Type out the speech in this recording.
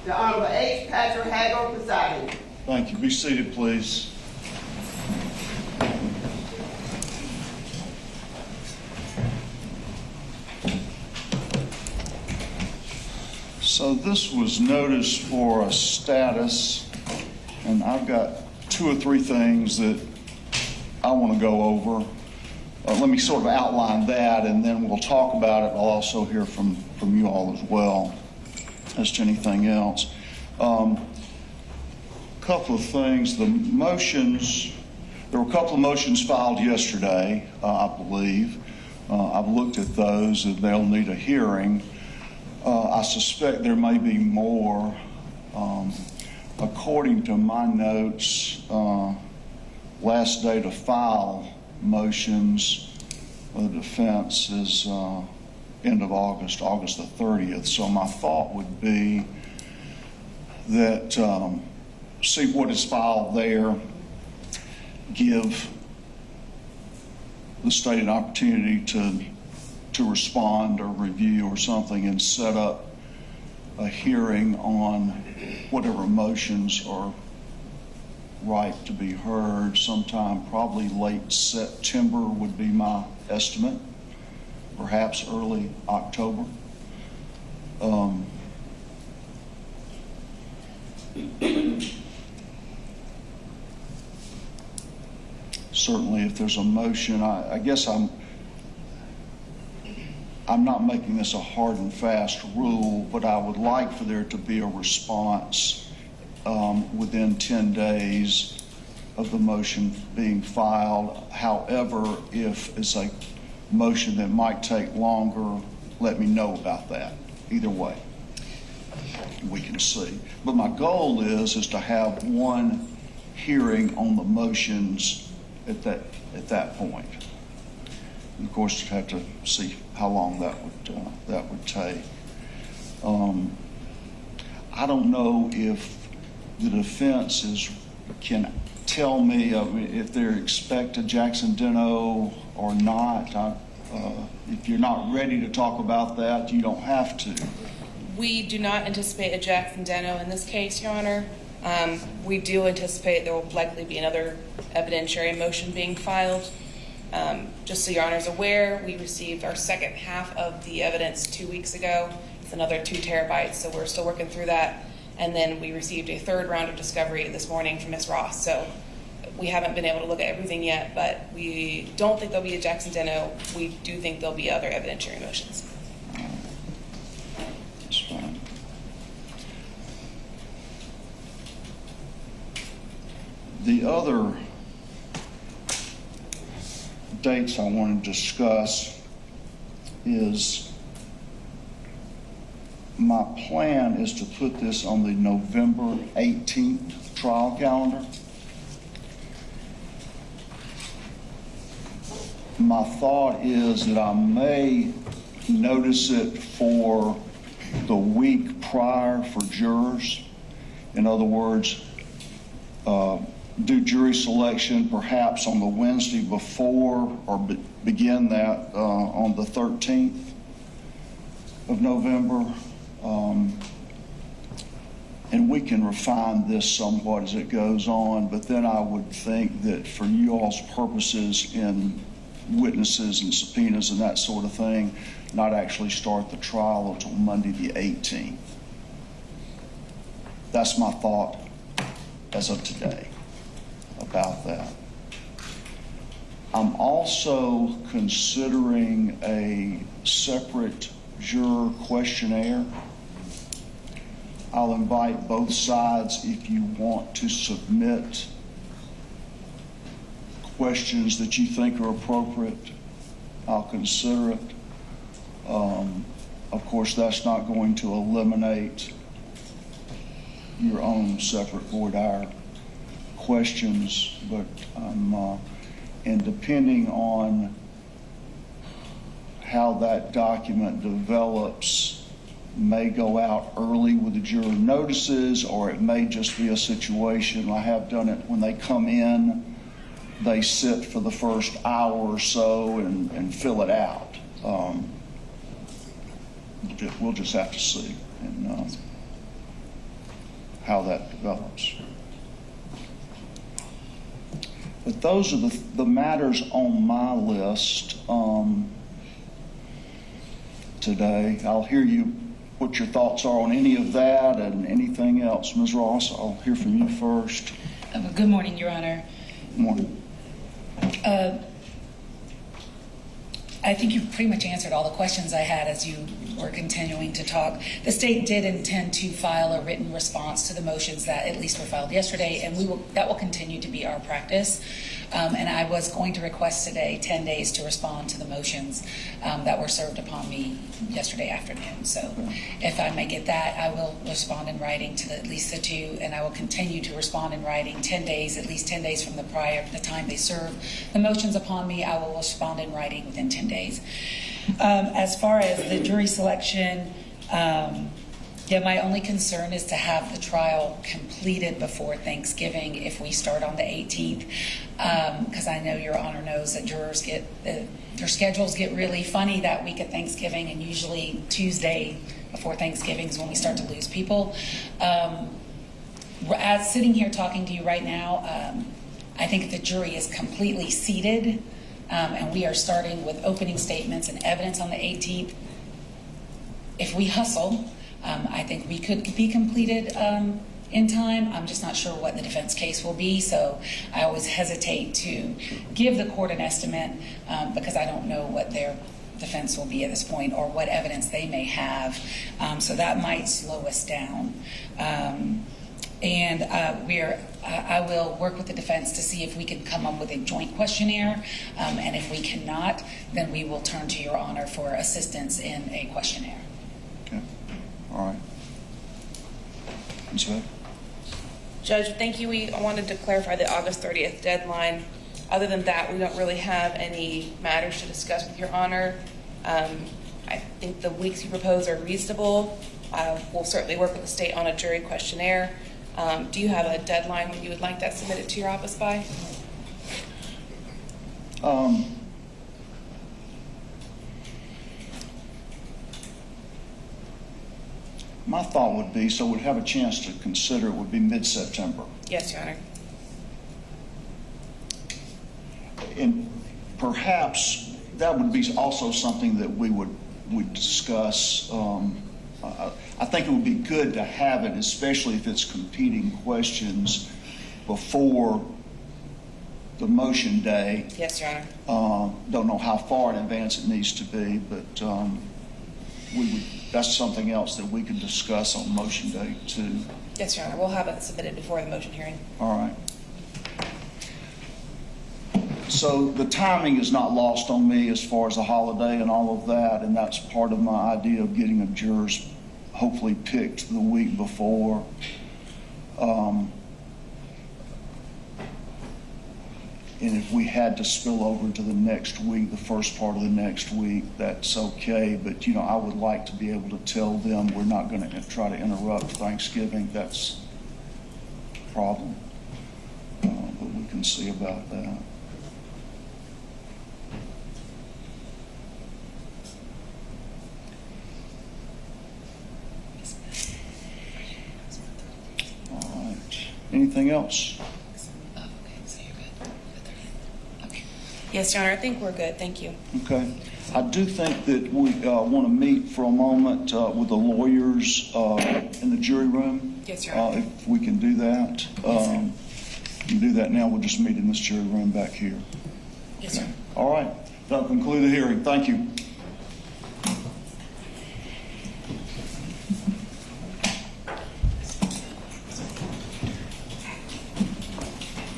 The Honorable H. Patrick Haggard presiding. Thank you. Be seated, please. So this was notice for a status, and I've got 2 or 3 things that I want to go over. Let me sort of outline that, and then we'll talk about it. I'll also hear from you all as well as to anything else. Couple of things. The motions, there were a couple of motions filed yesterday, I believe. I've looked at those, and they'll need a hearing. I suspect there may be more. According to my notes, last day to file motions for the defense is end of August, August the 30th. So my thought would be that see what is filed there, give the state an opportunity to respond or review or something, and set up a hearing on whatever motions are right to be heard sometime, probably late September would be my estimate, perhaps early October. Certainly if there's a motion, I guess I'm not making this a hard and fast rule, but I would like for there to be a response within 10 days of the motion being filed. However, if it's a motion that might take longer, let me know about that. Either way, we can see. But my goal is to have one hearing on the motions at that point. And of course, you'd have to see how long that would take. I don't know if the defense can tell me if they're expected Jackson Deno or not. If you're not ready to talk about that, you don't have to. We do not anticipate a Jackson Deno in this case, Your Honor. We do anticipate there will likely be another evidentiary motion being filed. Just so Your Honor is aware, we received our second half of the evidence 2 weeks ago. It's another 2 terabytes, so we're still working through that. And then we received a 3rd round of discovery this morning from Ms. Ross. So we haven't been able to look at everything yet, but we don't think there'll be a Jackson Deno. We do think there'll be other evidentiary motions. That's fine. The other dates I want to discuss is my plan is to put this on the November 18th trial calendar. My thought is that I may notice it for the week prior for jurors. In other words, do jury selection perhaps on the Wednesday before, or begin that on the 13th of November. And we can refine this somewhat as it goes on, but then I would think that for you all's purposes in witnesses and subpoenas and that sort of thing, not actually start the trial until Monday the 18th. That's my thought as of today about that. I'm also considering a separate juror questionnaire. I'll invite both sides if you want to submit questions that you think are appropriate. I'll consider it. Of course, that's not going to eliminate your own separate voir dire questions, but and depending on how that document develops, may go out early with the juror notices, or it may just be a situation, I have done it when they come in, they sit for the first hour or so and fill it out. We'll just have to see. And how that develops. But those are the matters on my list today. I'll hear what your thoughts are on any of that and anything else. Ms. Ross, I'll hear from you first. Good morning, Your Honor. Good morning. I think you've pretty much answered all the questions I had as you were continuing to talk. The state did intend to file a written response to the motions that at least were filed yesterday, and that will continue to be our practice. And I was going to request today 10 days to respond to the motions that were served upon me yesterday afternoon. So if I may get that, I will respond in writing to at least the two, and I will continue to respond in writing 10 days, at least 10 days from the time they serve the motions upon me. I will respond in writing within 10 days. As far as the jury selection, my only concern is to have the trial completed before Thanksgiving if we start on the 18th, because I know Your Honor knows that jurors their schedules get really funny that week of Thanksgiving, and usually Tuesday before Thanksgiving is when we start to lose people. As sitting here talking to you right now, I think the jury is completely seated, and we are starting with opening statements and evidence on the 18th. If we hustle, I think we could be completed in time. I'm just not sure what the defense case will be, so I always hesitate to give the court an estimate because I don't know what their defense will be at this point or what evidence they may have, so that might slow us down. I will work with the defense to see if we can come up with a joint questionnaire, and if we cannot, then we will turn to Your Honor for assistance in a questionnaire. Okay. All right. Ms. Beck? Judge, thank you. We wanted to clarify the August 30th deadline. Other than that, we don't really have any matters to discuss with Your Honor. I think the weeks you propose are reasonable. We'll certainly work with the state on a jury questionnaire. Do you have a deadline when you would like that submitted to your office by? My thought would be, so we'd have a chance to consider it, would be mid-September. Yes, Your Honor. And perhaps that would be also something that we would discuss. I think it would be good to have it, especially if it's competing questions, before the motion day. Yes, Your Honor. Don't know how far in advance it needs to be, but that's something else that we could discuss on motion day too. Yes, Your Honor. We'll have it submitted before the motion hearing. All right. So the timing is not lost on me as far as the holiday and all of that, and that's part of my idea of getting a jurors hopefully picked the week before. And if we had to spill over into the next week, the first part of the next week, that's okay. But, I would like to be able to tell them we're not going to try to interrupt Thanksgiving. That's a problem. But we can see about that. All right. Anything else? Yes, Your Honor. I think we're good. Thank you. Okay. I do think that we want to meet for a moment with the lawyers in the jury room. Yes, Your Honor. If we can do that. We can do that now. We'll just meet in this jury room back here. Yes, sir. All right. That'll conclude the hearing. Thank you.